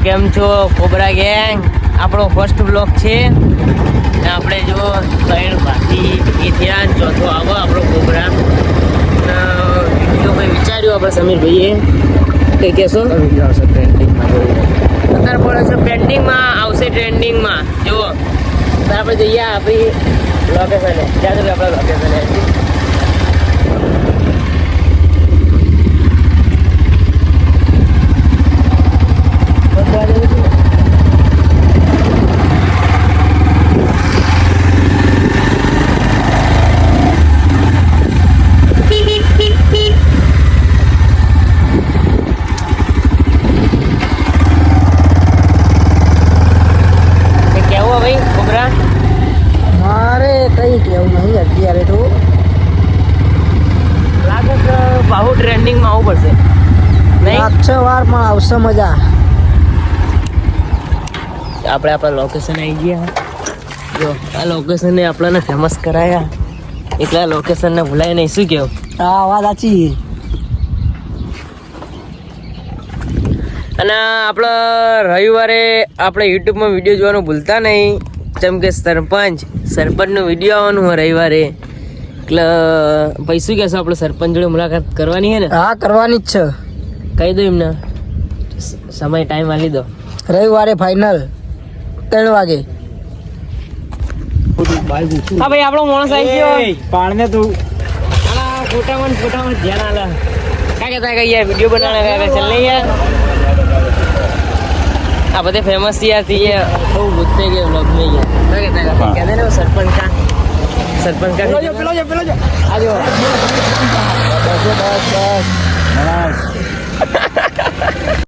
કેમ છો cobra gang? આપણો ફર્સ્ટ બ્લોગ છે. આપણે જો ત્રણ ભાતી એ થયા, ચોથો આવો આપણો કોબરા. વિડીયો કંઈ વિચાર્યું આપણે સમીરભાઈએ કંઈ કહેશો? વિડીયો આવશે ટ્રેન્ડિંગમાં અત્યારે પડે છે પેન્ડિંગમાં, આવશે ટ્રેન્ડિંગમાં. જુઓ ત્યારે આપણે જઈએ આપણી લોકેશને. ત્યાં સુધી આપણા લોકેશને મારે કઈ કેવું નહીં અત્યારે તો લાગે છે બહુ ટ્રેન્ડિંગમાં આવવું પડશે નહીં? 6 વાર પણ આવશે મજા. આપણે આપણા લોકેશન આવી ગયા. જો આ લોકેશનને આપણને ફેમસ કરાયા, એટલા લોકેશનને ભૂલાય નહીં. શું કહો? આ વાત સાચી. અને આપણે રવિવારે આપણે યુટ્યુબમાં વિડીયો જોવાનું ભૂલતા નહીં, જેમ કે સરપંચનો વિડીયો આવવાનું હોય રવિવારે. એટલે ભાઈ શું કહેશો, આપણે સરપંચ જોડે મુલાકાત કરવાની છે ને? હા, કરવાની જ છે. કહી દો એમને સમય ટાઈમ આલી દો. રવિવારે ફાઇનલ 3 વાગે. હા ભાઈ, આપણો માણસ આવી ગયો. પાણને તું ફોટામાં ધ્યાન આલે. ક્યાં કહેતા કે યાર વિડીયો બનાવવાના ચાલ નહીં યાર. આ બધે ફેમસ યાર થી બહુ ભૂતતે ગયો બ્લોગ में યાર. ક્યાં કહેતા કે ને સરપંચ કા પેલો જો આજો બસ